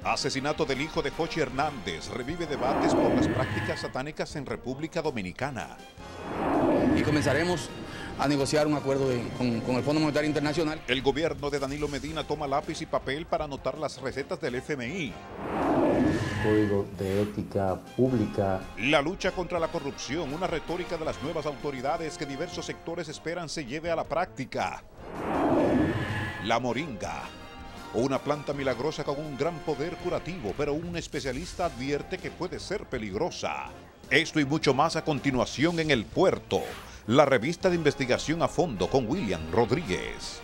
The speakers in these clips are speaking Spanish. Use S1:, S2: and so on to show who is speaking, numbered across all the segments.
S1: Asesinato del hijo de Jochi Hernández revive debates por las prácticas satánicas en República Dominicana.
S2: Y comenzaremos a negociar un acuerdo con el Fondo Monetario Internacional.
S1: El gobierno de Danilo Medina toma lápiz y papel para anotar las recetas del FMI.
S3: Código de ética pública.
S1: La lucha contra la corrupción, una retórica de las nuevas autoridades que diversos sectores esperan se lleve a la práctica. La moringa, una planta milagrosa con un gran poder curativo, pero un especialista advierte que puede ser peligrosa. Esto y mucho más a continuación en El Puerto, la revista de investigación a fondo con William Rodríguez.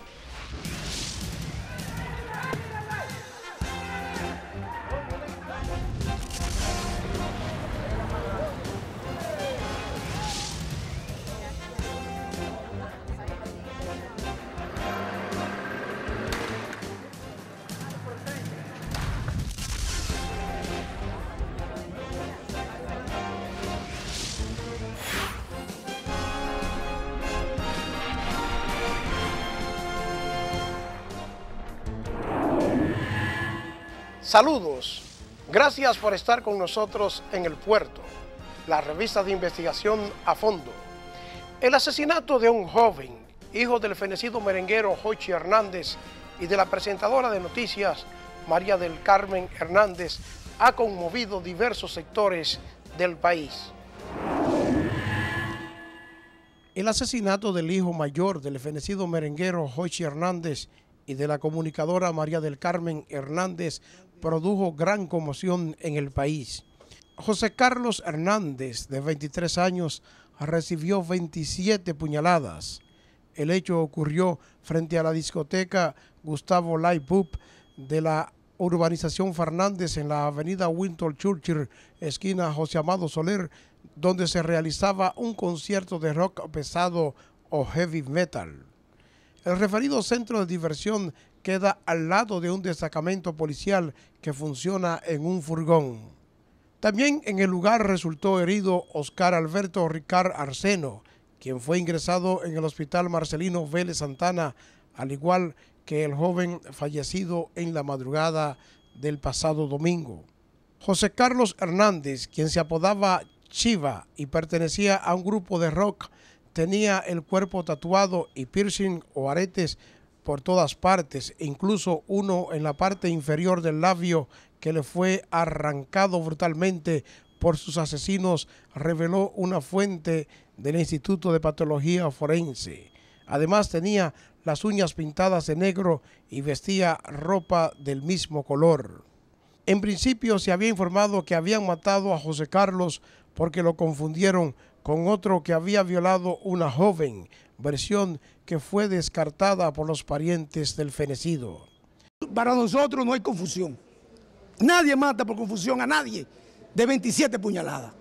S4: Saludos, gracias por estar con nosotros en El Puerto, la revista de investigación a fondo. El asesinato de un joven, hijo del fenecido merenguero Jochi Hernández y de la presentadora de noticias María del Carmen Hernández, ha conmovido diversos sectores del país. El asesinato del hijo mayor del fenecido merenguero Jochi Hernández y de la comunicadora María del Carmen Hernández produjo gran conmoción en el país. José Carlos Hernández, de 23 años, recibió 27 puñaladas. El hecho ocurrió frente a la discoteca Gustavo Lightbub de la urbanización Fernández en la avenida Winston Churchill, esquina José Amado Soler, donde se realizaba un concierto de rock pesado o heavy metal. El referido centro de diversión queda al lado de un destacamento policial que funciona en un furgón. También en el lugar resultó herido Oscar Alberto Ricard Arseno, quien fue ingresado en el hospital Marcelino Vélez Santana, al igual que el joven fallecido en la madrugada del pasado domingo. José Carlos Hernández, quien se apodaba Chiva y pertenecía a un grupo de rock, tenía el cuerpo tatuado y piercing o aretes por todas partes, incluso uno en la parte inferior del labio que le fue arrancado brutalmente por sus asesinos, reveló una fuente del Instituto de Patología Forense. Además tenía las uñas pintadas de negro y vestía ropa del mismo color. En principio se había informado que habían matado a José Carlos porque lo confundieron con otro que había violado una joven, versión que fue descartada por los parientes del fenecido.
S5: Para nosotros no hay confusión. Nadie mata por confusión a nadie de 27 puñaladas.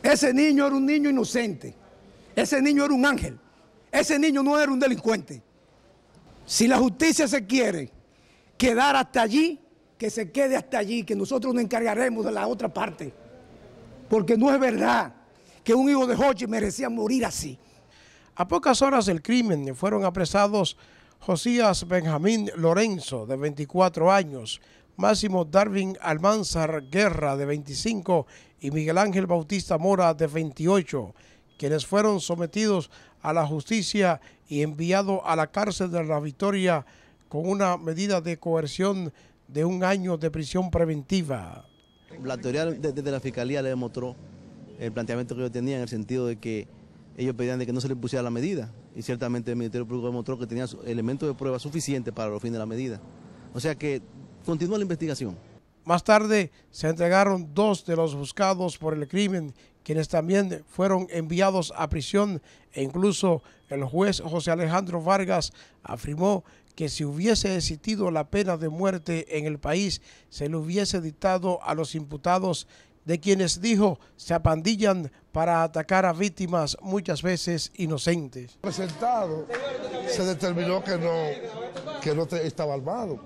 S5: Ese niño era un niño inocente. Ese niño era un ángel. Ese niño no era un delincuente. Si la justicia se quiere quedar hasta allí, que se quede hasta allí, que nosotros nos encargaremos de la otra parte. Porque no es verdad que un hijo de Jochi merecía morir así.
S4: A pocas horas del crimen fueron apresados Josías Benjamín Lorenzo, de 24 años, Máximo Darwin Almanzar Guerra, de 25, y Miguel Ángel Bautista Mora, de 28, quienes fueron sometidos a la justicia y enviados a la cárcel de La Victoria con una medida de coerción de 1 año de prisión preventiva.
S6: La teoría desde la Fiscalía le demostró el planteamiento que ellos tenían en el sentido de que ellos pedían de que no se le pusiera la medida y ciertamente el Ministerio Público demostró que tenía elementos de prueba suficientes para los fines de la medida. O sea que continúa la investigación.
S4: Más tarde se entregaron 2 de los buscados por el crimen, quienes también fueron enviados a prisión, e incluso el juez José Alejandro Vargas afirmó que si hubiese existido la pena de muerte en el país, se le hubiese dictado a los imputados, de quienes dijo se apandillan para atacar a víctimas muchas veces inocentes.
S7: Presentado, se determinó que no estaba armado.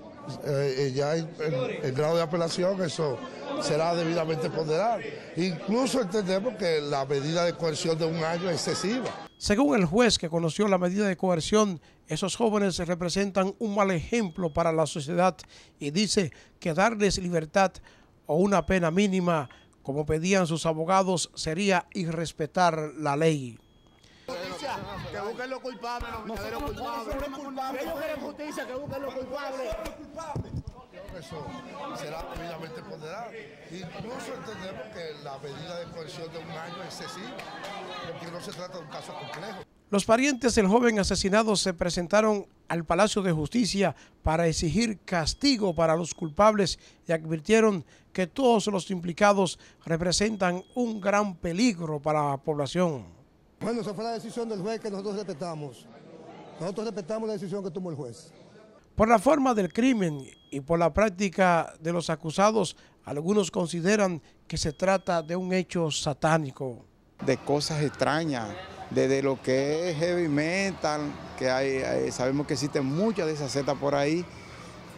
S7: ya el grado de apelación, eso será debidamente ponderado. Incluso entendemos que la medida de coerción de 1 año es excesiva.
S4: Según el juez que conoció la medida de coerción, esos jóvenes representan un mal ejemplo para la sociedad y dice que darles libertad o una pena mínima, como pedían sus abogados, sería irrespetar la ley.
S8: Que busquen los culpables, los verdaderos culpables. Ellos quieren justicia, que busquen los culpables.
S7: Eso será debidamente ponderado. Incluso entendemos que la medida de coerción de 1 año es excesiva, porque no se trata de un caso complejo.
S4: Los parientes del joven asesinado se presentaron al Palacio de Justicia para exigir castigo para los culpables y advirtieron que todos los implicados representan un gran peligro para la población.
S9: Bueno, esa fue la decisión del juez que nosotros respetamos. Nosotros respetamos la decisión que tomó el juez.
S4: Por la forma del crimen y por la práctica de los acusados, algunos consideran que se trata de un hecho satánico.
S10: De cosas extrañas, desde lo que es heavy metal, que sabemos que existen muchas de esas setas por ahí,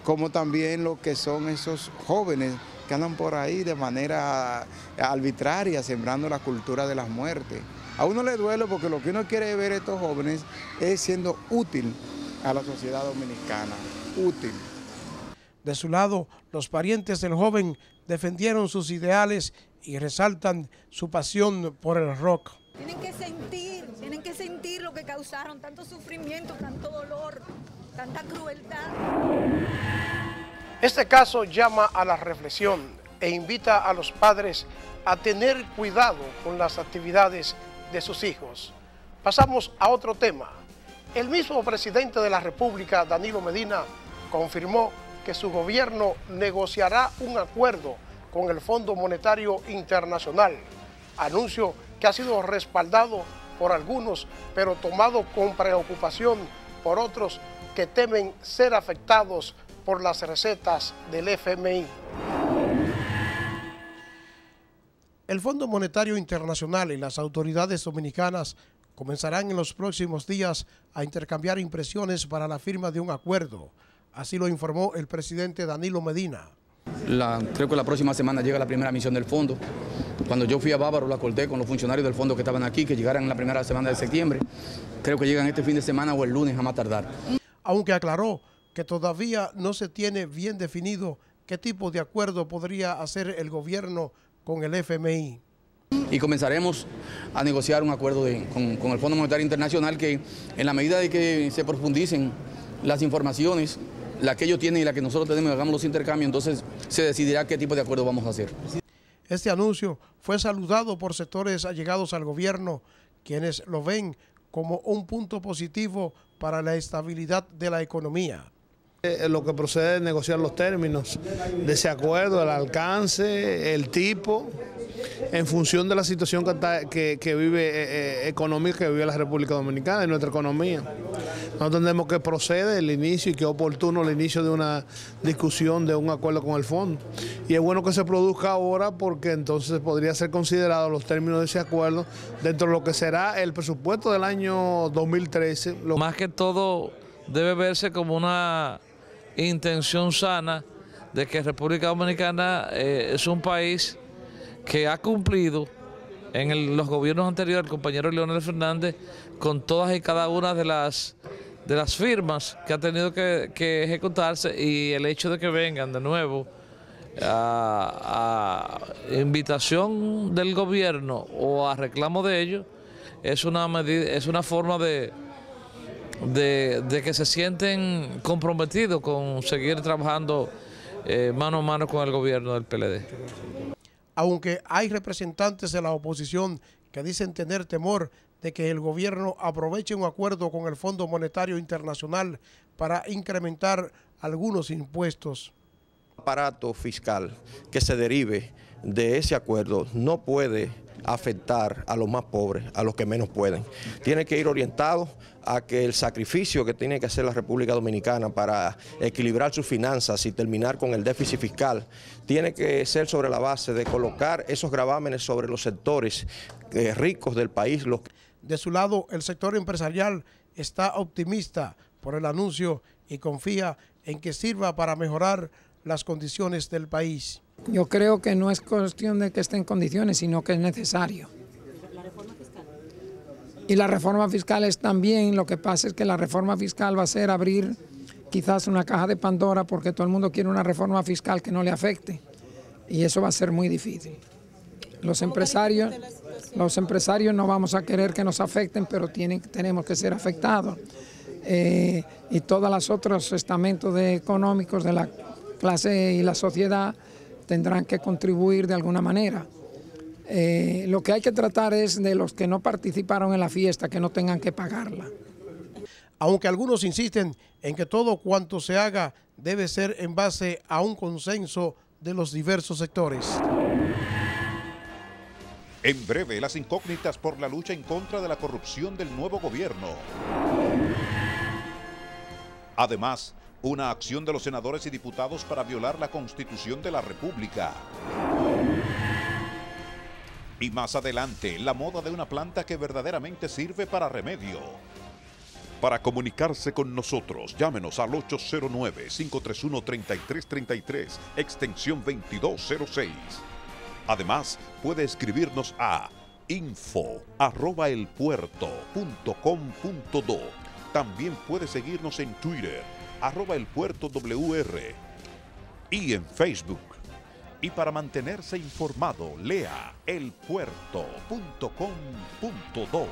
S10: como también lo que son esos jóvenes que andan por ahí de manera arbitraria, sembrando la cultura de las muertes. A uno le duele porque lo que uno quiere ver a estos jóvenes es siendo útil a la sociedad dominicana, útil.
S4: De su lado, los parientes del joven defendieron sus ideales y resaltan su pasión por el rock.
S11: Tienen que sentir lo que causaron, tanto sufrimiento, tanto dolor, tanta crueldad.
S4: Este caso llama a la reflexión e invita a los padres a tener cuidado con las actividades de sus hijos. Pasamos a otro tema. El mismo presidente de la República, Danilo Medina, confirmó que su gobierno negociará un acuerdo con el Fondo Monetario Internacional. Anuncio que ha sido respaldado por algunos, pero tomado con preocupación por otros que temen ser afectados por las recetas del FMI. El Fondo Monetario Internacional y las autoridades dominicanas comenzarán en los próximos días a intercambiar impresiones para la firma de un acuerdo. Así lo informó el presidente Danilo Medina.
S2: Creo que la próxima semana llega la primera misión del fondo. Cuando yo fui a Bávaro, lo acordé con los funcionarios del fondo que estaban aquí, que llegaran en la primera semana de septiembre. Creo que llegan este fin de semana o el lunes a más tardar.
S4: Aunque aclaró que todavía no se tiene bien definido qué tipo de acuerdo podría hacer el gobierno con el FMI.
S2: Y comenzaremos a negociar un acuerdo con el Fondo Monetario Internacional que, en la medida de que se profundicen las informaciones, la que ellos tienen y la que nosotros tenemos, hagamos los intercambios, entonces se decidirá qué tipo de acuerdo vamos a hacer.
S4: Este anuncio fue saludado por sectores allegados al gobierno, quienes lo ven como un punto positivo para la estabilidad de la economía.
S12: Lo que procede es negociar los términos de ese acuerdo, el alcance, el tipo, en función de la situación que vive económica que vive la República Dominicana y nuestra economía. Nosotros entendemos que procede el inicio y que es oportuno el inicio de una discusión de un acuerdo con el fondo. Y es bueno que se produzca ahora porque entonces podría ser considerado los términos de ese acuerdo dentro de lo que será el presupuesto del año 2013.
S13: Más que todo debe verse como una intención sana de que República Dominicana es un país que ha cumplido en los gobiernos anteriores, el compañero Leonel Fernández, con todas y cada una de las firmas que ha tenido que ejecutarse, y el hecho de que vengan de nuevo a invitación del gobierno o a reclamo de ellos es una medida, es una forma de que se sienten comprometidos con seguir trabajando mano a mano con el gobierno del PLD.
S4: Aunque hay representantes de la oposición que dicen tener temor de que el gobierno aproveche un acuerdo con el Fondo Monetario Internacional para incrementar algunos impuestos.
S14: El aparato fiscal que se derive de ese acuerdo no puede afectar a los más pobres, a los que menos pueden. Tiene que ir orientado a que el sacrificio que tiene que hacer la República Dominicana para equilibrar sus finanzas y terminar con el déficit fiscal, tiene que ser sobre la base de colocar esos gravámenes sobre los sectores ricos del país.
S4: De su lado, el sector empresarial está optimista por el anuncio y confía en que sirva para mejorar las condiciones del país.
S15: Yo creo que no es cuestión de que esté en condiciones, sino que es necesario. Y la reforma fiscal es también, lo que pasa es que la reforma fiscal va a ser abrir quizás una caja de Pandora, porque todo el mundo quiere una reforma fiscal que no le afecte, y eso va a ser muy difícil. Los empresarios no vamos a querer que nos afecten, pero tenemos que ser afectados. Y todos los otros estamentos económicos de la clase y la sociedad tendrán que contribuir de alguna manera. Lo que hay que tratar es de los que no participaron en la fiesta, que no tengan que pagarla.
S4: Aunque algunos insisten en que todo cuanto se haga debe ser en base a un consenso de los diversos sectores.
S1: En breve, las incógnitas por la lucha en contra de la corrupción del nuevo gobierno. Además, una acción de los senadores y diputados para violar la Constitución de la República. Y más adelante, la moda de una planta que verdaderamente sirve para remedio. Para comunicarse con nosotros, llámenos al 809-531-3333, extensión 2206. Además, puede escribirnos a info@elpuerto.com.do. También puede seguirnos en Twitter, @elpuertowr, y en Facebook. Y para mantenerse informado, lea elpuerto.com.do.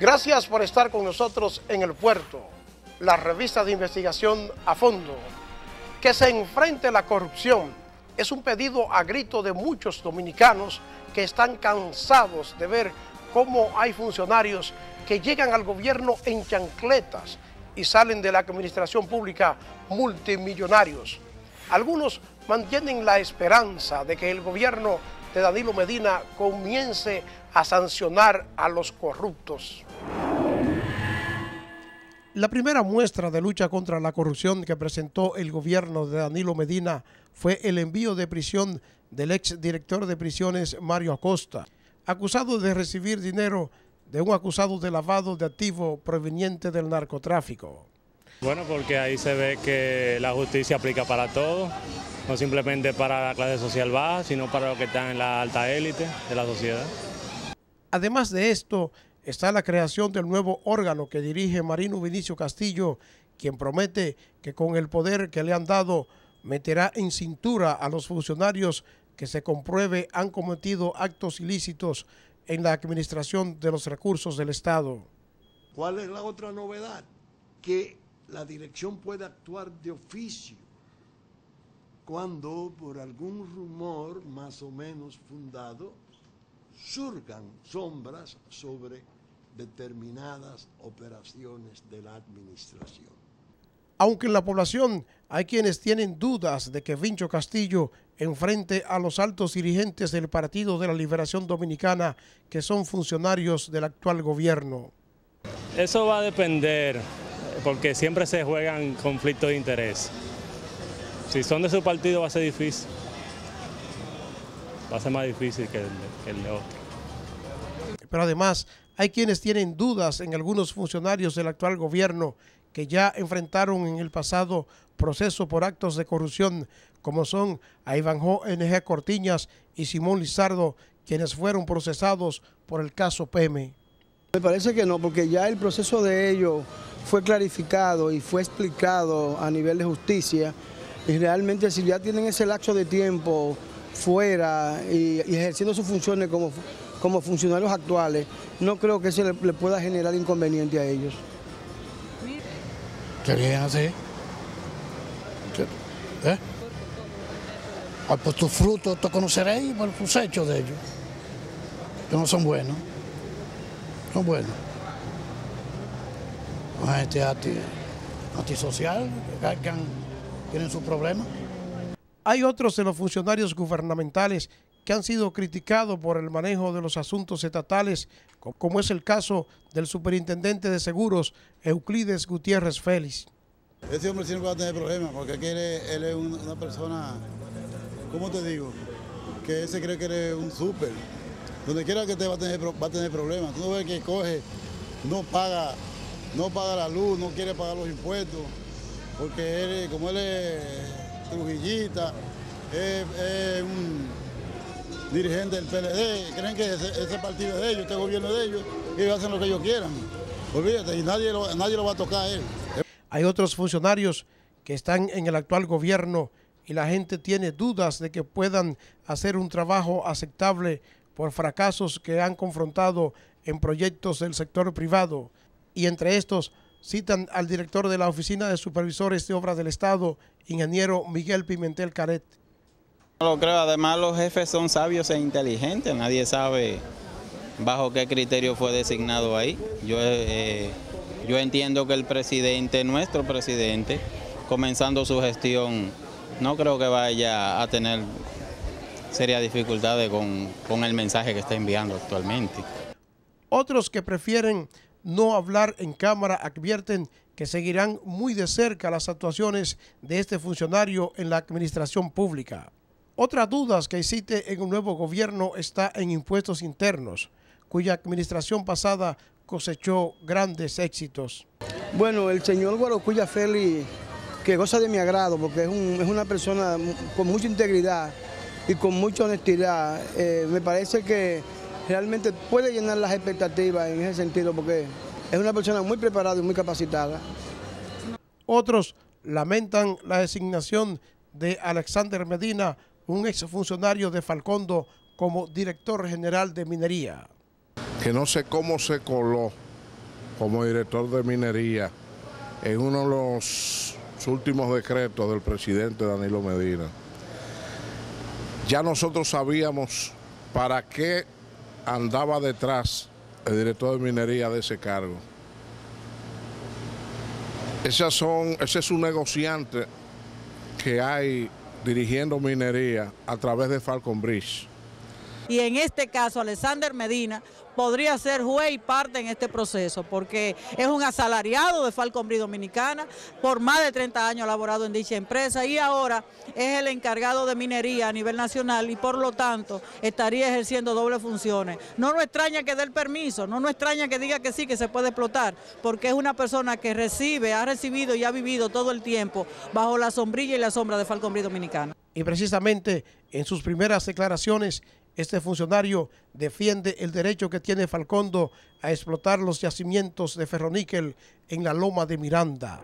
S4: Gracias por estar con nosotros en El Puerto, la revista de investigación a fondo. Que se enfrente la corrupción es un pedido a grito de muchos dominicanos que están cansados de ver cómo hay funcionarios que llegan al gobierno en chancletas y salen de la administración pública multimillonarios. Algunos mantienen la esperanza de que el gobierno de Danilo Medina comience a sancionar a los corruptos. La primera muestra de lucha contra la corrupción que presentó el gobierno de Danilo Medina fue el envío de prisión del exdirector de prisiones Mario Acosta, acusado de recibir dinero de un acusado de lavado de activos proveniente del narcotráfico.
S16: Bueno, porque ahí se ve que la justicia aplica para todo, no simplemente para la clase social baja, sino para los que están en la alta élite de la sociedad.
S4: Además de esto, está la creación del nuevo órgano que dirige Marino Vinicio Castillo, quien promete que con el poder que le han dado meterá en cintura a los funcionarios que se compruebe han cometido actos ilícitos en la administración de los recursos del Estado.
S17: ¿Cuál es la otra novedad? Que la dirección puede actuar de oficio cuando por algún rumor más o menos fundado surgan sombras sobre determinadas operaciones de la administración.
S4: Aunque en la población hay quienes tienen dudas de que Vincho Castillo enfrente a los altos dirigentes del Partido de la Liberación Dominicana que son funcionarios del actual gobierno.
S16: Eso va a depender, porque siempre se juegan conflictos de interés. Si son de su partido va a ser difícil. Va a ser más difícil que el de otro.
S4: Pero además hay quienes tienen dudas en algunos funcionarios del actual gobierno que ya enfrentaron en el pasado procesos por actos de corrupción, como son a Ivanhoe N.G. Cortiñas y Simón Lizardo, quienes fueron procesados por el caso Peme.
S18: Me parece que no, porque ya el proceso de ellos fue clarificado y fue explicado a nivel de justicia, y realmente si ya tienen ese lapso de tiempo fuera y ejerciendo sus funciones como funcionarios actuales, no creo que eso le pueda generar inconveniente a ellos.
S19: Qué bien así. Por tus frutos te conoceréis, por tus hechos de ellos, que no son buenos. Son buenos. Una gente antisocial, que tienen sus problemas.
S4: Hay otros de los funcionarios gubernamentales que han sido criticados por el manejo de los asuntos estatales, como es el caso del superintendente de seguros, Euclides Gutiérrez Félix.
S20: Ese hombre siempre va a tener problemas porque aquí él es una persona, ¿cómo te digo? Que él se cree que eres un súper. Donde quiera que te va a tener problemas. Tú no ves que coge, no paga la luz, no quiere pagar los impuestos, porque como él es trujillita, es un dirigente del PLD, creen que ese partido es de ellos, este gobierno es de ellos, y ellos hacen lo que ellos quieran. Olvídate, y nadie lo va a tocar a él.
S4: Hay otros funcionarios que están en el actual gobierno y la gente tiene dudas de que puedan hacer un trabajo aceptable por fracasos que han confrontado en proyectos del sector privado. Y entre estos citan al director de la Oficina de Supervisores de Obras del Estado, ingeniero Miguel Pimentel Caret.
S21: No lo creo, además los jefes son sabios e inteligentes, nadie sabe bajo qué criterio fue designado ahí. Yo entiendo que el presidente, nuestro presidente, comenzando su gestión, no creo que vaya a tener serias dificultades con el mensaje que está enviando actualmente.
S4: Otros que prefieren no hablar en cámara advierten que seguirán muy de cerca las actuaciones de este funcionario en la administración pública. Otras dudas que existe en un nuevo gobierno está en impuestos internos, cuya administración pasada cosechó grandes éxitos.
S18: Bueno, el señor Guarocuya Félix, que goza de mi agrado, porque es una persona con mucha integridad y con mucha honestidad, me parece que realmente puede llenar las expectativas en ese sentido, porque es una persona muy preparada y muy capacitada.
S4: Otros lamentan la designación de Alexander Medina, un exfuncionario de Falcondo, como director general de minería.
S22: Que no sé cómo se coló como director de minería en uno de los últimos decretos del presidente Danilo Medina. Ya nosotros sabíamos para qué andaba detrás el director de minería de ese cargo. Ese es un negociante que hay dirigiendo minería a través de Falcon Bridge.
S23: Y en este caso, Alexander Medina podría ser juez y parte en este proceso, porque es un asalariado de Falcon Bridge Dominicana, por más de 30 años ha laborado en dicha empresa y ahora es el encargado de minería a nivel nacional y por lo tanto estaría ejerciendo dobles funciones. No nos extraña que dé el permiso, no nos extraña que diga que sí, que se puede explotar, porque es una persona que ha recibido y ha vivido todo el tiempo bajo la sombrilla y la sombra de Falcon Bridge Dominicana.
S4: Y precisamente en sus primeras declaraciones, este funcionario defiende el derecho que tiene Falcondo a explotar los yacimientos de ferroníquel en la Loma de Miranda.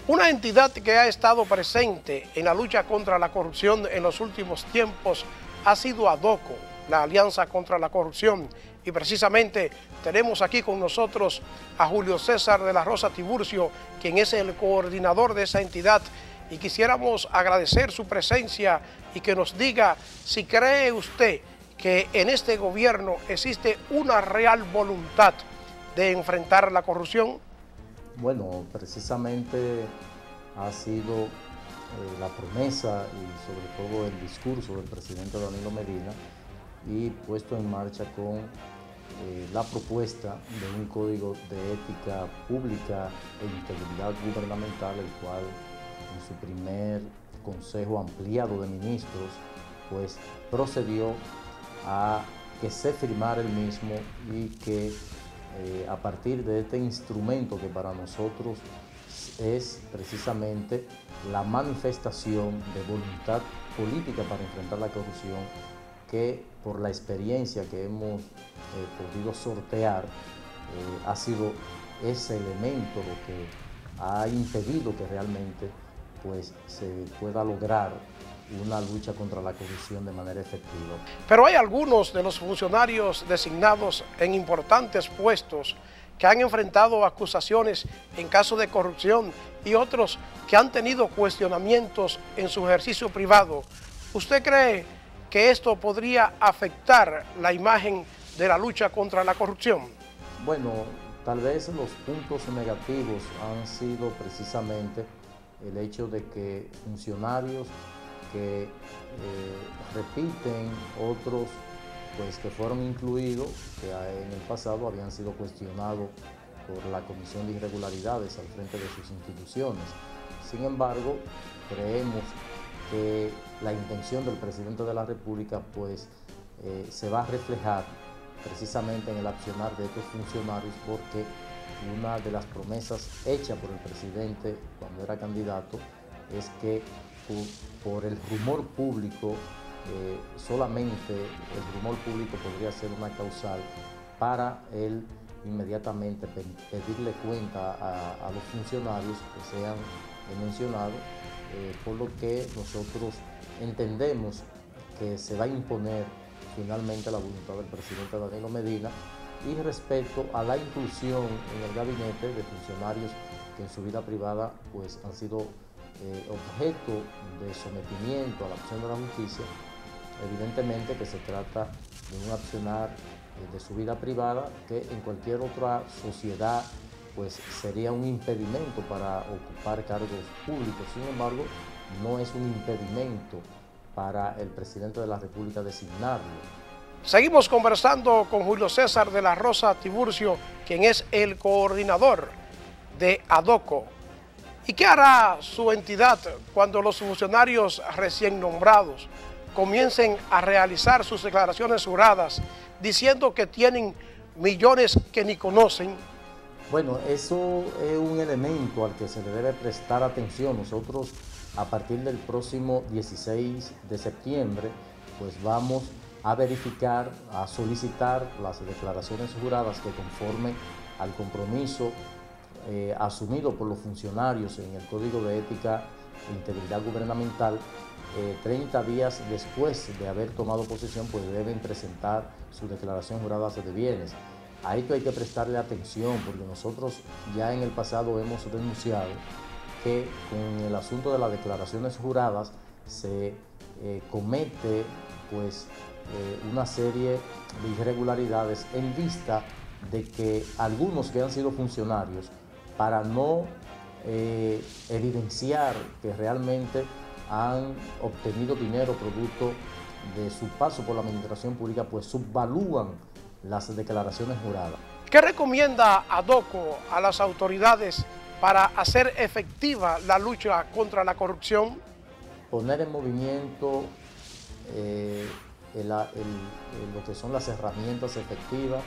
S4: Una entidad que ha estado presente en la lucha contra la corrupción en los últimos tiempos ha sido ADOCO, la Alianza contra la Corrupción. Y precisamente tenemos aquí con nosotros a Julio César de la Rosa Tiburcio, quien es el coordinador de esa entidad. Y quisiéramos agradecer su presencia y que nos diga si cree usted que en este gobierno existe una real voluntad de enfrentar la corrupción.
S3: Bueno, precisamente ha sido la promesa y sobre todo el discurso del presidente Danilo Medina y puesto en marcha con la propuesta de un código de ética pública e integridad gubernamental, el cual en su primer consejo ampliado de ministros, pues procedió a que se firmara el mismo y que a partir de este instrumento que para nosotros es precisamente la manifestación de voluntad política para enfrentar la corrupción, que por la experiencia que hemos podido sortear ha sido ese elemento lo que ha impedido que realmente pues se pueda lograr una lucha contra la corrupción de manera efectiva.
S4: Pero hay algunos de los funcionarios designados en importantes puestos que han enfrentado acusaciones en caso de corrupción y otros que han tenido cuestionamientos en su ejercicio privado. ¿Usted cree que esto podría afectar la imagen de la lucha contra la corrupción?
S3: Bueno, tal vez los puntos negativos han sido precisamente el hecho de que funcionarios que repiten, otros pues que fueron incluidos, que en el pasado habían sido cuestionados por la Comisión de Irregularidades al frente de sus instituciones. Sin embargo, creemos que la intención del presidente de la República pues se va a reflejar precisamente en el accionar de estos funcionarios, porque una de las promesas hechas por el presidente cuando era candidato es que por el rumor público, solamente el rumor público podría ser una causal para él inmediatamente pedirle cuenta a los funcionarios que sean mencionados, por lo que nosotros entendemos que se va a imponer finalmente la voluntad del presidente Danilo Medina. Y respecto a la inclusión en el gabinete de funcionarios que en su vida privada pues han sido objeto de sometimiento a la acción de la justicia, evidentemente que se trata de un accionar de su vida privada que en cualquier otra sociedad pues sería un impedimento para ocupar cargos públicos. Sin embargo, no es un impedimento para el presidente de la República designarlo.
S4: Seguimos conversando con Julio César de la Rosa Tiburcio, quien es el coordinador de ADOCO. ¿Y qué hará su entidad cuando los funcionarios recién nombrados comiencen a realizar sus declaraciones juradas diciendo que tienen millones que ni conocen?
S3: Bueno, eso es un elemento al que se le debe prestar atención. Nosotros, a partir del próximo 16 de septiembre, pues vamos a verificar, a solicitar las declaraciones juradas que conforme al compromiso asumido por los funcionarios en el Código de Ética e Integridad Gubernamental, 30 días después de haber tomado posesión, pues deben presentar su declaración jurada de bienes. A esto hay que prestarle atención porque nosotros ya en el pasado hemos denunciado que con el asunto de las declaraciones juradas se comete pues una serie de irregularidades en vista de que algunos que han sido funcionarios, para no evidenciar que realmente han obtenido dinero producto de su paso por la administración pública, pues subvalúan las declaraciones juradas.
S4: ¿Qué recomienda ADOCO a las autoridades para hacer efectiva la lucha contra la corrupción?
S3: Poner en movimiento lo que son las herramientas efectivas,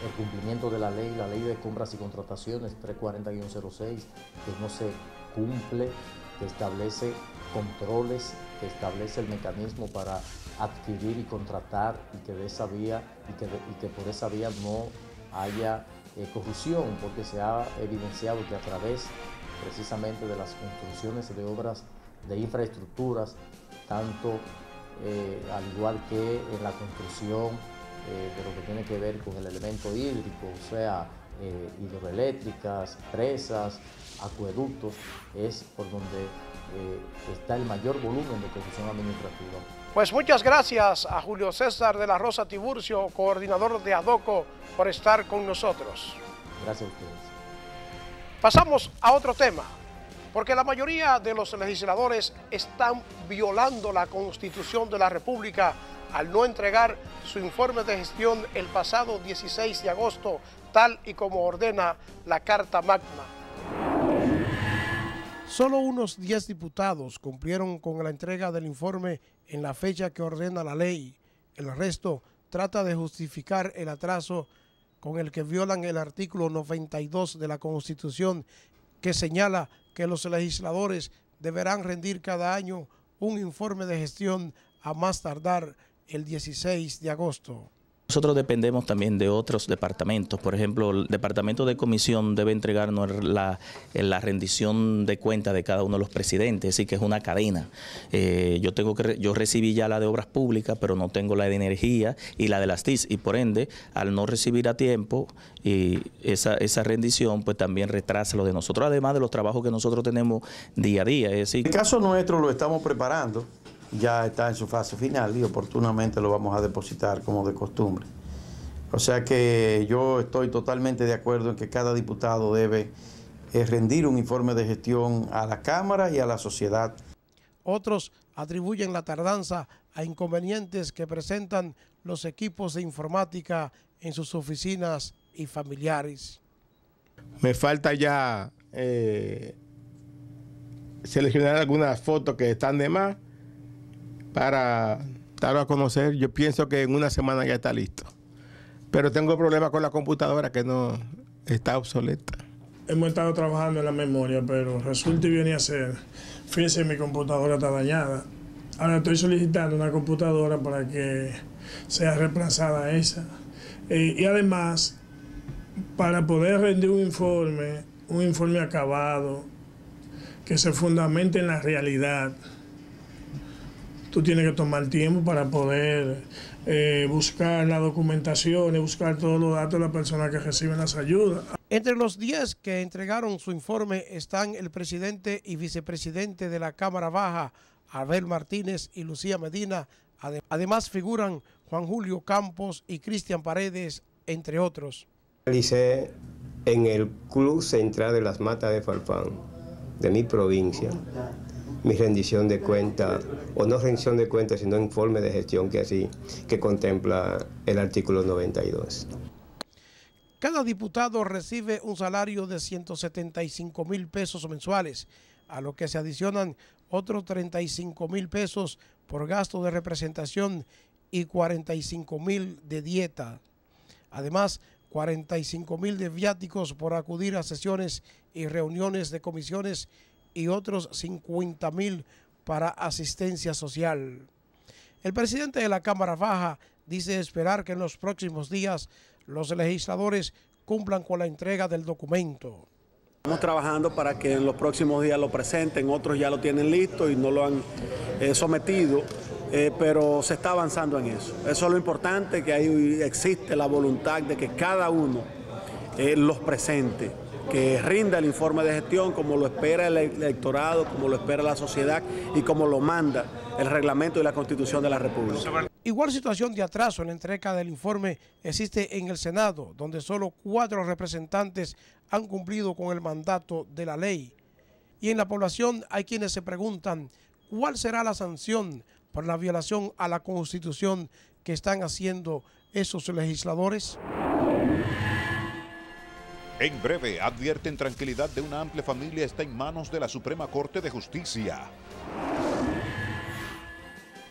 S3: el cumplimiento de la ley de compras y contrataciones 340-06, que no se cumple, que establece controles, que establece el mecanismo para adquirir y contratar y que de esa vía y que por esa vía no haya corrupción, porque se ha evidenciado que a través precisamente de las construcciones de obras de infraestructuras, tanto al igual que en la construcción de lo que tiene que ver con el elemento hídrico, o sea, hidroeléctricas, presas, acueductos, es por donde está el mayor volumen de corrupción administrativa.
S4: Pues muchas gracias a Julio César de la Rosa Tiburcio, coordinador de ADOCO, por estar con nosotros.
S3: Gracias a ustedes.
S4: Pasamos a otro tema, porque la mayoría de los legisladores están violando la Constitución de la República al no entregar su informe de gestión el pasado 16 de agosto, tal y como ordena la Carta Magna. Solo unos 10 diputados cumplieron con la entrega del informe en la fecha que ordena la ley. El resto trata de justificar el atraso con el que violan el artículo 92 de la Constitución, que señala que los legisladores deberán rendir cada año un informe de gestión a más tardar el 16 de agosto.
S5: Nosotros dependemos también de otros departamentos. Por ejemplo, el departamento de comisión debe entregarnos la rendición de cuentas de cada uno de los presidentes, así que es una cadena. Yo recibí ya la de obras públicas, pero no tengo la de energía y la de las TIC, y por ende, al no recibir a tiempo y esa rendición, pues también retrasa lo de nosotros, además de los trabajos que nosotros tenemos día a día. Es decir,
S6: el caso nuestro lo estamos preparando. Ya está en su fase final y oportunamente lo vamos a depositar como de costumbre. O sea que yo estoy totalmente de acuerdo en que cada diputado debe rendir un informe de gestión a la Cámara y a la sociedad.
S4: Otros atribuyen la tardanza a inconvenientes que presentan los equipos de informática en sus oficinas y familiares.
S8: Me falta ya seleccionar algunas fotos que están de más para darlo a conocer. Yo pienso que en una semana ya está listo. Pero tengo problemas con la computadora que no está obsoleta.
S24: Hemos estado trabajando en la memoria, pero resulta y viene a ser, fíjese, mi computadora está dañada. Ahora estoy solicitando una computadora para que sea reemplazada a esa. Y además, para poder rendir un informe acabado, que se fundamente en la realidad, tú tienes que tomar tiempo para poder buscar la documentación y buscar todos los datos de las personas que reciben las ayudas.
S4: Entre los 10 que entregaron su informe están el presidente y vicepresidente de la Cámara Baja, Abel Martínez y Lucía Medina. Además figuran Juan Julio Campos y Cristian Paredes, entre otros.
S25: Realicé en el Club Central de las Matas de Farfán, de mi provincia, mi rendición de cuentas, o no rendición de cuentas, sino informe de gestión que contempla el artículo 92.
S4: Cada diputado recibe un salario de 175,000 pesos mensuales, a lo que se adicionan otros 35,000 pesos por gasto de representación y 45,000 de dieta. Además, 45,000 de viáticos por acudir a sesiones y reuniones de comisiones y otros 50,000 para asistencia social. El presidente de la Cámara Baja dice esperar que en los próximos días los legisladores cumplan con la entrega del documento.
S26: Estamos trabajando para que en los próximos días lo presenten, otros ya lo tienen listo y no lo han sometido, pero se está avanzando en eso. Eso es lo importante, que ahí existe la voluntad de que cada uno los presente, que rinda el informe de gestión como lo espera el electorado, como lo espera la sociedad y como lo manda el reglamento y la Constitución de la República.
S4: Igual situación de atraso en la entrega del informe existe en el Senado, donde solo 4 representantes han cumplido con el mandato de la ley. Y en la población hay quienes se preguntan cuál será la sanción por la violación a la Constitución que están haciendo esos legisladores.
S1: En breve, advierten tranquilidad de una amplia familia está en manos de la Suprema Corte de Justicia.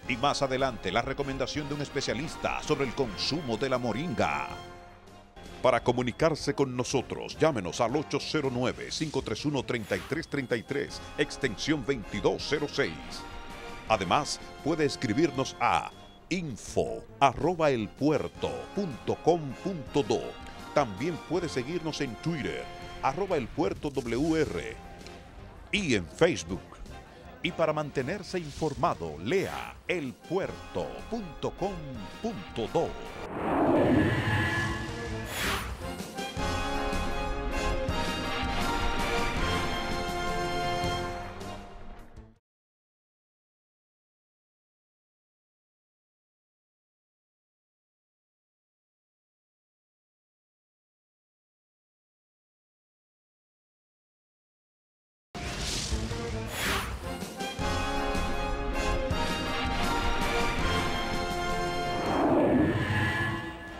S1: Y más adelante, la recomendación de un especialista sobre el consumo de la moringa. Para comunicarse con nosotros, llámenos al 809-531-3333, extensión 2206. Además, puede escribirnos a info@elpuerto.com.do. También puede seguirnos en Twitter, @elpuertowr, y en Facebook. Y para mantenerse informado, lea elpuerto.com.do.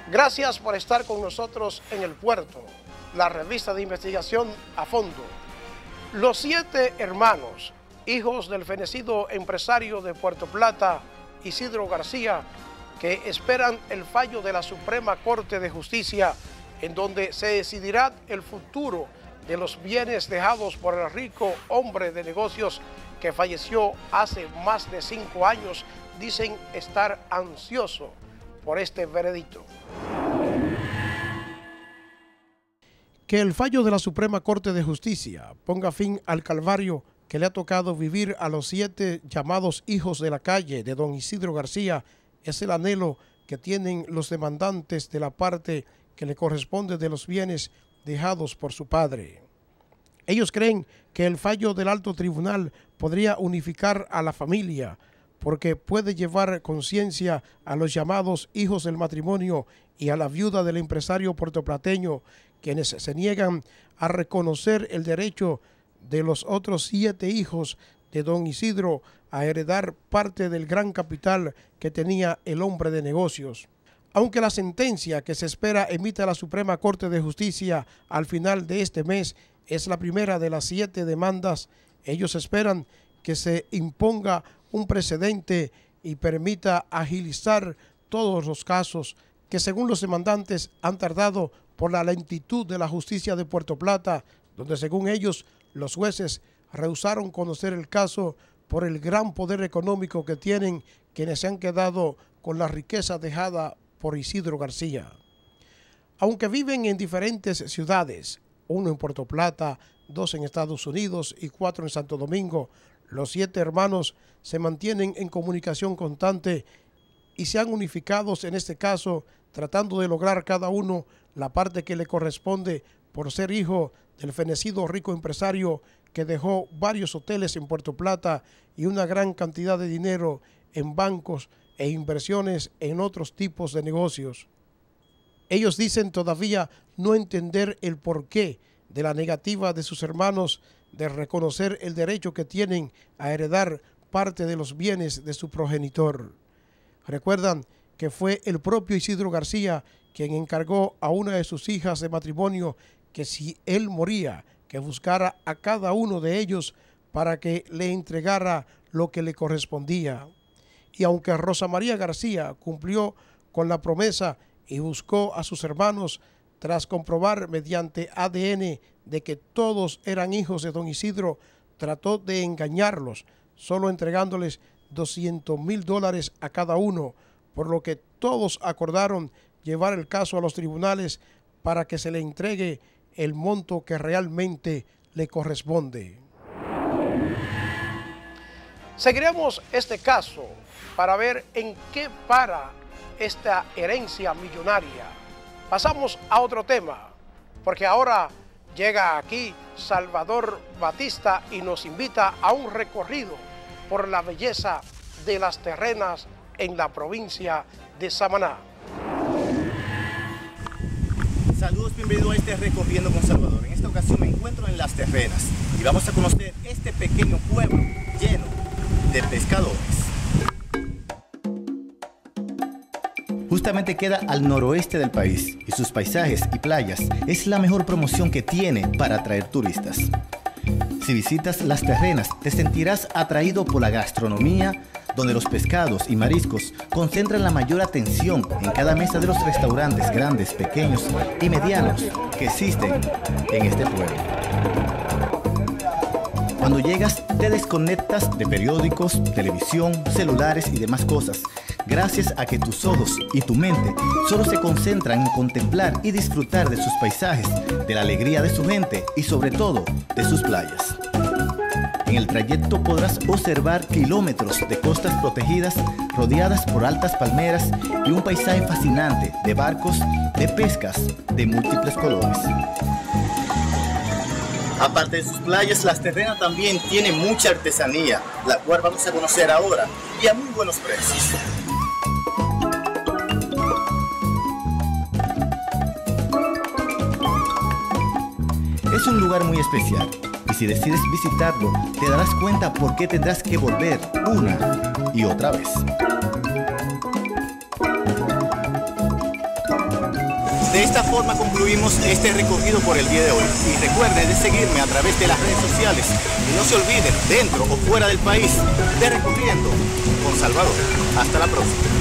S4: Gracias por estar con nosotros en El Puerto, la revista de investigación a fondo. Los 7 hermanos, hijos del fenecido empresario de Puerto Plata, Isidro García, que esperan el fallo de la Suprema Corte de Justicia, en donde se decidirá el futuro de los bienes dejados por el rico hombre de negocios que falleció hace más de 5 años, dicen estar ansioso por este veredicto. Que el fallo de la Suprema Corte de Justicia ponga fin al calvario que le ha tocado vivir a los 7 llamados hijos de la calle de don Isidro García es el anhelo que tienen los demandantes de la parte que le corresponde de los bienes dejados por su padre. Ellos creen que el fallo del alto tribunal podría unificar a la familia porque puede llevar conciencia a los llamados hijos del matrimonio y a la viuda del empresario puertoplateño, quienes se niegan a reconocer el derecho de los otros 7 hijos de don Isidro a heredar parte del gran capital que tenía el hombre de negocios. Aunque la sentencia que se espera emita la Suprema Corte de Justicia al final de este mes es la primera de las 7 demandas, ellos esperan que se imponga un precedente y permita agilizar todos los casos que, según los demandantes, han tardado por la lentitud de la justicia de Puerto Plata, donde según ellos los jueces rehusaron conocer el caso por el gran poder económico que tienen quienes se han quedado con la riqueza dejada por Isidro García. Aunque viven en diferentes ciudades, 1 en Puerto Plata, 2 en Estados Unidos y 4 en Santo Domingo, los 7 hermanos se mantienen en comunicación constante y se han unificado en este caso, tratando de lograr cada uno la parte que le corresponde por ser hijo del fenecido rico empresario que dejó varios hoteles en Puerto Plata y una gran cantidad de dinero en bancos e inversiones en otros tipos de negocios. Ellos dicen todavía no entender el porqué de la negativa de sus hermanos de reconocer el derecho que tienen a heredar parte de los bienes de su progenitor. Recuerdan que fue el propio Isidro García quien encargó a una de sus hijas de matrimonio que si él moría, que buscara a cada uno de ellos para que le entregara lo que le correspondía. Y aunque Rosa María García cumplió con la promesa y buscó a sus hermanos tras comprobar mediante ADN de que todos eran hijos de don Isidro, trató de engañarlos, solo entregándoles $200,000 a cada uno, por lo que todos acordaron llevar el caso a los tribunales para que se le entregue el monto que realmente le corresponde. Seguiremos este caso para ver en qué para esta herencia millonaria. Pasamos a otro tema, porque ahora llega aquí Salvador Batista y nos invita a un recorrido por la belleza de las terrenas en la provincia de Samaná.
S2: Saludos, bienvenido a este Recorriendo con Salvador. En esta ocasión me encuentro en Las Terrenas y vamos a conocer este pequeño pueblo lleno de pescadores. Justamente queda al noroeste del país y sus paisajes y playas es la mejor promoción que tiene para atraer turistas. Si visitas Las Terrenas te sentirás atraído por la gastronomía, donde los pescados y mariscos concentran la mayor atención en cada mesa de los restaurantes grandes, pequeños y medianos que existen en este pueblo. Cuando llegas te desconectas de periódicos, televisión, celulares y demás cosas, gracias a que tus ojos y tu mente solo se concentran en contemplar y disfrutar de sus paisajes, de la alegría de su gente y sobre todo de sus playas. En el trayecto podrás observar kilómetros de costas protegidas rodeadas por altas palmeras y un paisaje fascinante de barcos de pescas de múltiples colores. Aparte de sus playas, Las Terrenas también tiene mucha artesanía, la cual vamos a conocer ahora y a muy buenos precios. Es un lugar muy especial y si decides visitarlo te darás cuenta por qué tendrás que volver una y otra vez. De esta forma concluimos este recorrido por el día de hoy y recuerden de seguirme a través de las redes sociales y no se olviden, dentro o fuera del país, de Recorriendo con Salvador. Hasta la próxima.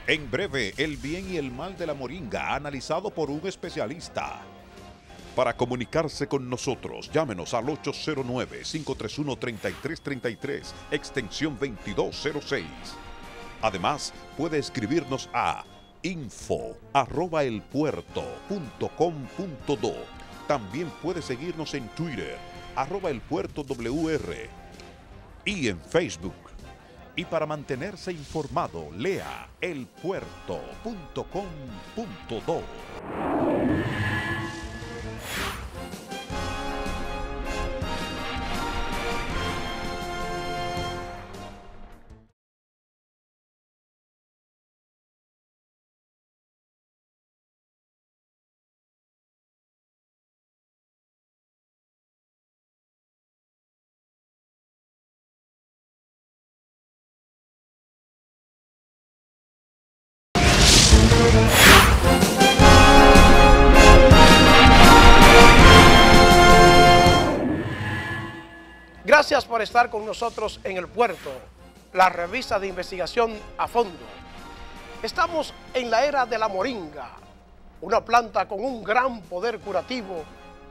S1: En breve, el bien y el mal de la moringa, analizado por un especialista. Para comunicarse con nosotros, llámenos al 809-531-3333, extensión 2206. Además, puede escribirnos a info@elpuerto.com.do. También puede seguirnos en Twitter, @elpuertowr, y en Facebook. Y para mantenerse informado, lea elpuerto.com.do.
S4: Gracias por estar con nosotros en El Puerto, la revista de investigación a fondo. Estamos en la era de la moringa, una planta con un gran poder curativo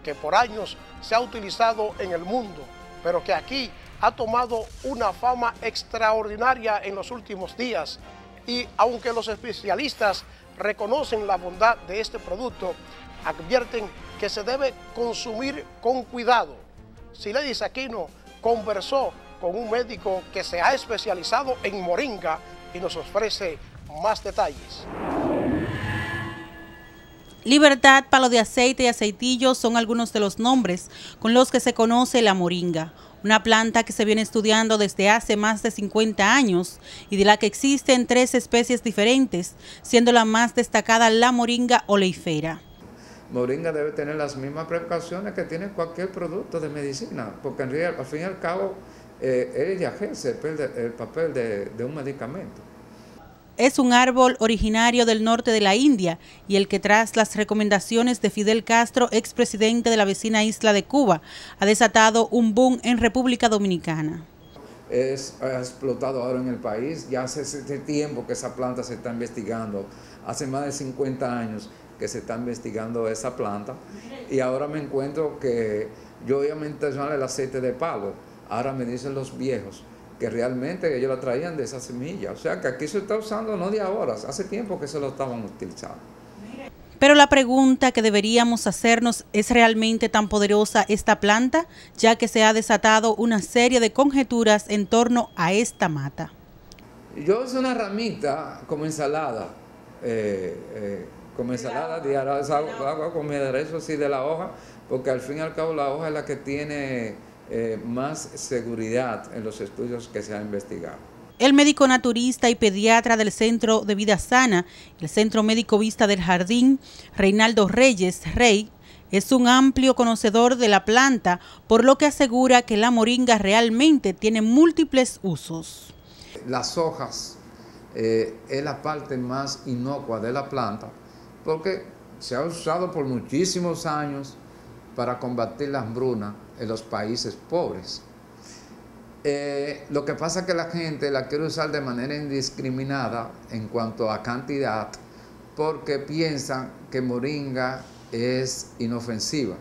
S4: que por años se ha utilizado en el mundo, pero que aquí ha tomado una fama extraordinaria en los últimos días. Y aunque los especialistas reconocen la bondad de este producto, advierten que se debe consumir con cuidado. Siledis Aquino conversó con un médico que se ha especializado en moringa y nos ofrece más detalles.
S7: Libertad, palo de aceite y aceitillo son algunos de los nombres con los que se conoce la moringa, una planta que se viene estudiando desde hace más de 50 años y de la que existen 3 especies diferentes, siendo la más destacada la moringa oleifera.
S9: Moringa debe tener las mismas precauciones que tiene cualquier producto de medicina, porque en realidad, al fin y al cabo, ella ejerce el papel de un medicamento.
S7: Es un árbol originario del norte de la India y el que, tras las recomendaciones de Fidel Castro, expresidente de la vecina isla de Cuba, ha desatado un boom en República Dominicana.
S9: Ha explotado ahora en el país, ya hace tiempo que esa planta se está investigando, hace más de 50 años que se está investigando esa planta, y ahora me encuentro que yo iba a mencionar el aceite de palo, ahora me dicen los viejos que realmente ellos la traían de esa semilla, o sea que aquí se está usando no de ahora, hace tiempo que se lo estaban utilizando.
S7: Pero la pregunta que deberíamos hacernos, ¿es realmente tan poderosa esta planta? Ya que se ha desatado una serie de conjeturas en torno a esta mata.
S9: Yo uso una ramita como ensalada, diaria, hago con mi aderezo así de la hoja, porque al fin y al cabo la hoja es la que tiene más seguridad en los estudios que se han investigado.
S7: El médico naturista y pediatra del Centro de Vida Sana, el Centro Médico Vista del Jardín, Reinaldo Reyes, Rey, es un amplio conocedor de la planta, por lo que asegura que la moringa realmente tiene múltiples usos.
S9: Las hojas es la parte más inocua de la planta, porque se ha usado por muchísimos años para combatir la hambruna en los países pobres. Lo que pasa es que la gente la quiere usar de manera indiscriminada en cuanto a cantidad, porque piensan que moringa es inofensiva,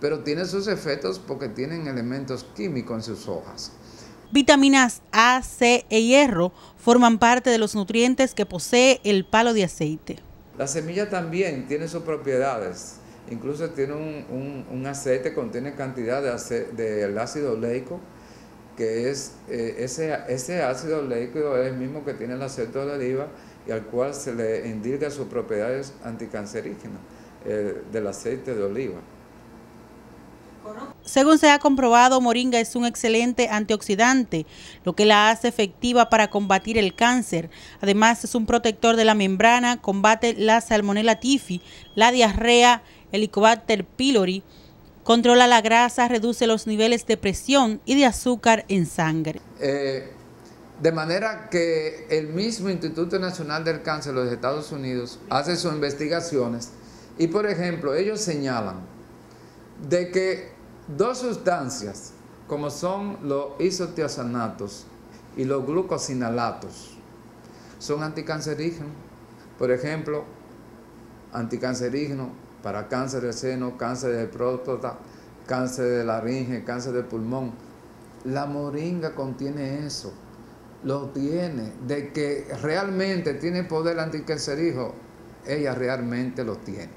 S9: pero tiene sus efectos porque tienen elementos químicos en sus hojas.
S7: Vitaminas A, C e hierro forman parte de los nutrientes que posee el palo de aceite.
S9: La semilla también tiene sus propiedades, incluso tiene un aceite, contiene cantidad del ácido oleico, que es ese ácido oleico es el mismo que tiene el aceite de oliva y al cual se le indica sus propiedades anticancerígenas del aceite de oliva.
S7: Según se ha comprobado, moringa es un excelente antioxidante, lo que la hace efectiva para combatir el cáncer. Además, es un protector de la membrana, combate la Salmonella typhi, la diarrea, Helicobacter pylori, controla la grasa, reduce los niveles de presión y de azúcar en sangre.
S9: De manera que el mismo Instituto Nacional del Cáncer de los Estados Unidos hace sus investigaciones y, por ejemplo, ellos señalan de que 2 sustancias, como son los isotiazanatos y los glucosinalatos, son anticancerígenos. Por ejemplo, anticancerígeno para cáncer de seno, cáncer de próstata, cáncer de laringe, cáncer de pulmón. La moringa contiene eso, lo tiene, de que realmente tiene poder anticancerígeno, ella realmente lo tiene.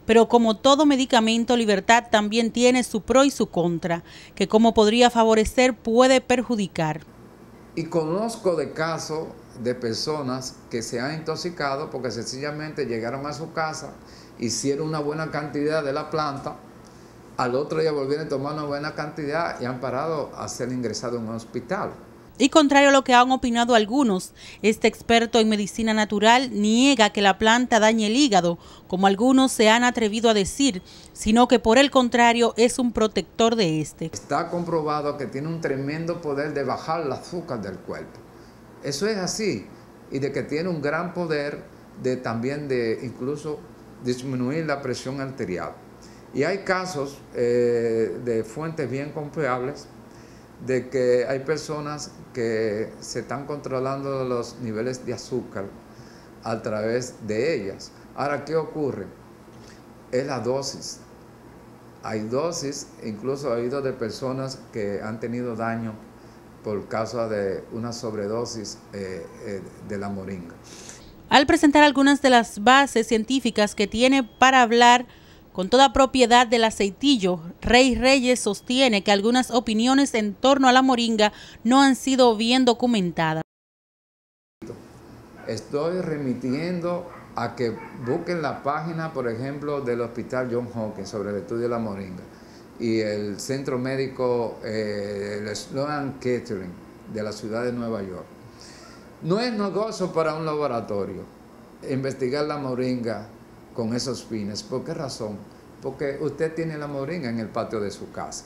S7: Pero como todo medicamento, Libertad también tiene su pro y su contra, que como podría favorecer puede perjudicar.
S9: Y conozco de casos de personas que se han intoxicado porque sencillamente llegaron a su casa, hicieron una buena cantidad de la planta, al otro día volvieron a tomar una buena cantidad y han parado a ser ingresados en un hospital.
S7: Y contrario a lo que han opinado algunos, este experto en medicina natural niega que la planta dañe el hígado, como algunos se han atrevido a decir, sino que por el contrario es un protector de este.
S9: Está comprobado que tiene un tremendo poder de bajar el azúcar del cuerpo. Eso es así, y de que tiene un gran poder de también de incluso disminuir la presión arterial. Y hay casos de fuentes bien confiables de que hay personas que se están controlando los niveles de azúcar a través de ellas. Ahora, ¿qué ocurre? Es la dosis. Hay dosis, incluso he oído de personas que han tenido daño por causa de una sobredosis de la moringa.
S7: Al presentar algunas de las bases científicas que tiene para hablar con toda propiedad del aceitillo, Rey Reyes sostiene que algunas opiniones en torno a la moringa no han sido bien documentadas.
S9: Estoy remitiendo a que busquen la página, por ejemplo, del Hospital Johns Hopkins sobre el estudio de la moringa y el Centro Médico el Sloan Kettering de la ciudad de Nueva York. No es negocio para un laboratorio investigar la moringa con esos fines. ¿Por qué razón? Porque usted tiene la moringa en el patio de su casa.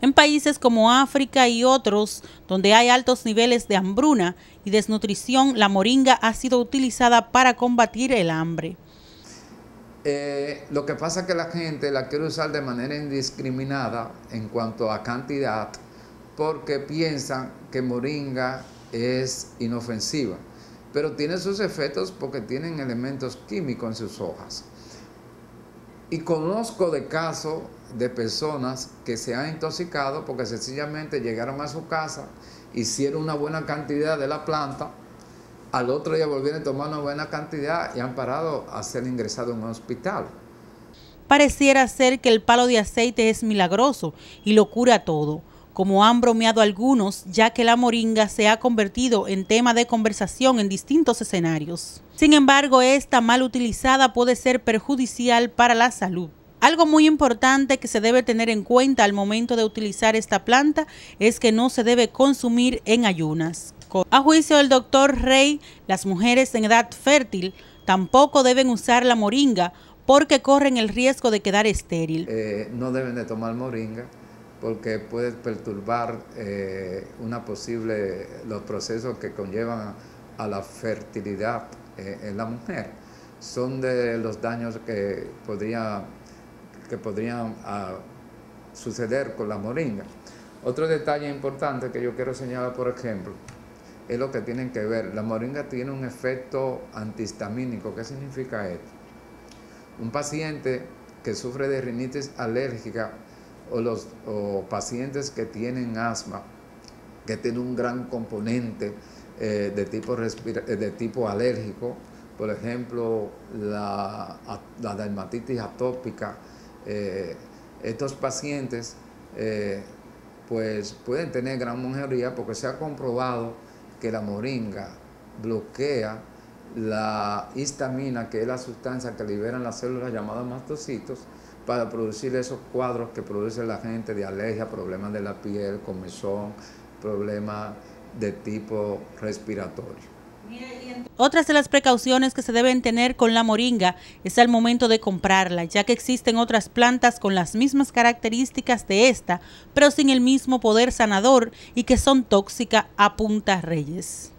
S7: En países como África y otros, donde hay altos niveles de hambruna y desnutrición, la moringa ha sido utilizada para combatir el hambre.
S9: Lo que pasa es que la gente la quiere usar de manera indiscriminada en cuanto a cantidad, porque piensan que moringa es inofensiva, pero tiene sus efectos porque tienen elementos químicos en sus hojas. Y conozco de casos de personas que se han intoxicado porque sencillamente llegaron a su casa, hicieron una buena cantidad de la planta, al otro día volvieron a tomar una buena cantidad y han parado a ser ingresados en un hospital.
S7: Pareciera ser que el palo de aceite es milagroso y lo cura todo, como han bromeado algunos, ya que la moringa se ha convertido en tema de conversación en distintos escenarios. Sin embargo, esta mal utilizada puede ser perjudicial para la salud. Algo muy importante que se debe tener en cuenta al momento de utilizar esta planta es que no se debe consumir en ayunas. A juicio del doctor Rey, las mujeres en edad fértil tampoco deben usar la moringa porque corren el riesgo de quedar estéril.
S9: No deben de tomar moringa porque puede perturbar los procesos que conllevan a la fertilidad en la mujer. Son de los daños que podrían suceder con la moringa. Otro detalle importante que yo quiero señalar, por ejemplo, es lo que tienen que ver. La moringa tiene un efecto antihistamínico. ¿Qué significa esto? Un paciente que sufre de rinitis alérgica o pacientes que tienen asma, que tienen un gran componente de tipo alérgico, por ejemplo, la dermatitis atópica, estos pacientes pues pueden tener gran mejoría porque se ha comprobado que la moringa bloquea la histamina, que es la sustancia que liberan las células llamadas mastocitos, para producir esos cuadros que produce la gente de alergia, problemas de la piel, comezón, problemas de tipo respiratorio.
S7: Otras de las precauciones que se deben tener con la moringa es al momento de comprarla, ya que existen otras plantas con las mismas características de esta, pero sin el mismo poder sanador y que son tóxicas, apunta Reyes.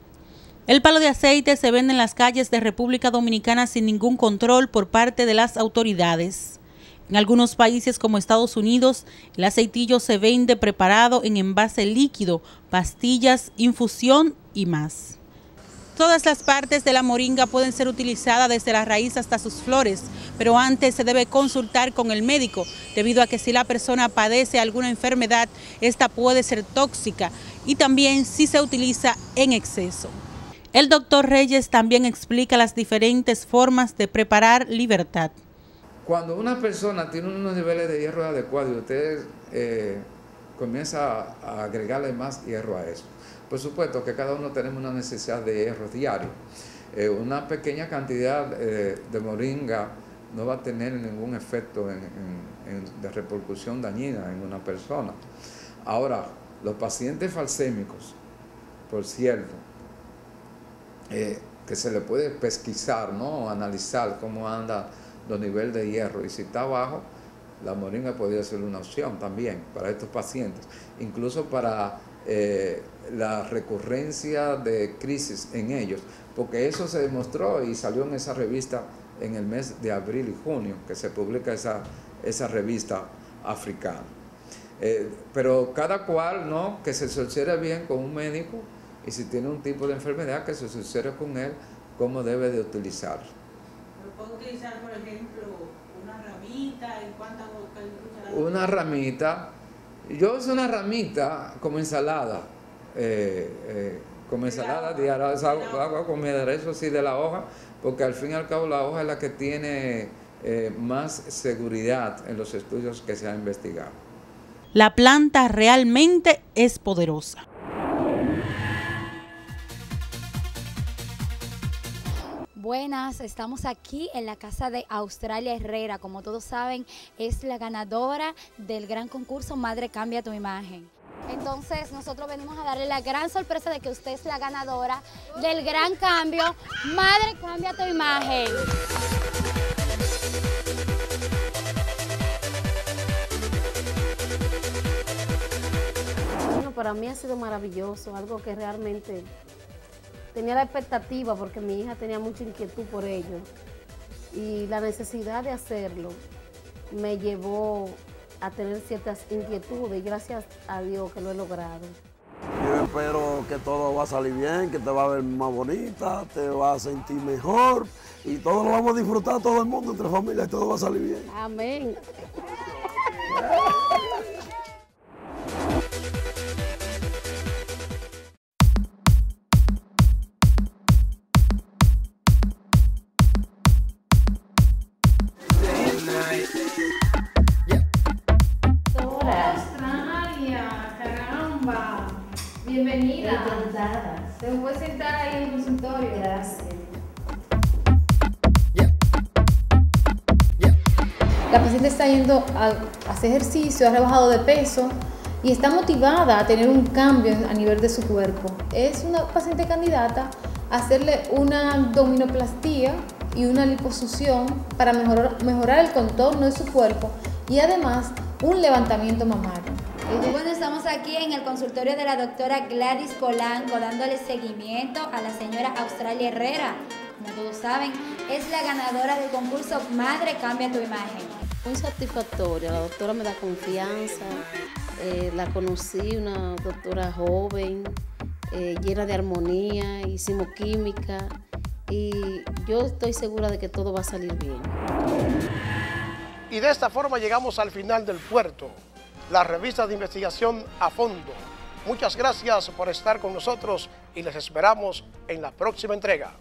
S7: El palo de aceite se vende en las calles de República Dominicana sin ningún control por parte de las autoridades. En algunos países como Estados Unidos, el aceitillo se vende preparado en envase líquido, pastillas, infusión y más. Todas las partes de la moringa pueden ser utilizadas desde la raíz hasta sus flores, pero antes se debe consultar con el médico, debido a que si la persona padece alguna enfermedad, esta puede ser tóxica y también si se utiliza en exceso. El doctor Reyes también explica las diferentes formas de preparar Libertad.
S9: Cuando una persona tiene unos niveles de hierro adecuados y usted comienza a agregarle más hierro a eso. Por supuesto que cada uno tenemos una necesidad de hierro diario. Una pequeña cantidad de moringa no va a tener ningún efecto de repercusión dañina en una persona. Ahora, los pacientes falsémicos, por cierto, que se le puede pesquisar, ¿no? Analizar cómo anda los niveles de hierro, y si está bajo, la moringa podría ser una opción también para estos pacientes, incluso para la recurrencia de crisis en ellos, porque eso se demostró y salió en esa revista en el mes de abril y junio, que se publica esa revista africana. Pero cada cual, ¿no?, que se asociere bien con un médico, y si tiene un tipo de enfermedad, que se asociere con él cómo debe de utilizarlo.
S7: ¿Puedo utilizar, por ejemplo, una ramita? ¿En cuántas cucharadas?
S9: Una ramita. Yo uso una ramita como ensalada. Como ensalada diaria. Hago con mi aderezo así de la hoja, porque al fin y al cabo la hoja es la que tiene más seguridad en los estudios que se han investigado.
S7: La planta realmente es poderosa.
S10: Buenas, estamos aquí en la casa de Australia Herrera. Como todos saben, es la ganadora del gran concurso Madre Cambia Tu Imagen. Entonces, nosotros venimos a darle la gran sorpresa de que usted es la ganadora del gran cambio Madre Cambia Tu Imagen.
S11: Bueno, para mí ha sido maravilloso, algo que realmente tenía la expectativa porque mi hija tenía mucha inquietud por ello y la necesidad de hacerlo me llevó a tener ciertas inquietudes y gracias a Dios que lo he logrado.
S17: Yo espero que todo va a salir bien, que te va a ver más bonita, te vas a sentir mejor y todo lo vamos a disfrutar todo el mundo entre familia y todo va a salir bien.
S11: Amén.
S12: Bienvenida. Encantada. ¿Te puedes sentar ahí en el consultorio? Gracias. La paciente está yendo a hacer ejercicio, ha rebajado de peso y está motivada a tener un cambio a nivel de su cuerpo. Es una paciente candidata a hacerle una abdominoplastía y una liposucción para mejorar el contorno de su cuerpo y además un levantamiento mamario.
S10: Bueno, estamos aquí en el consultorio de la doctora Gladys Polanco dándole seguimiento a la señora Australia Herrera. Como todos saben, es la ganadora del concurso Madre Cambia Tu Imagen.
S11: Muy satisfactoria, la doctora me da confianza, la conocí, una doctora joven, llena de armonía, hicimos química y yo estoy segura de que todo va a salir bien.
S13: Y de esta forma llegamos al final del puerto, la revista de investigación A Fondo. Muchas gracias por estar con nosotros y les esperamos en la próxima entrega.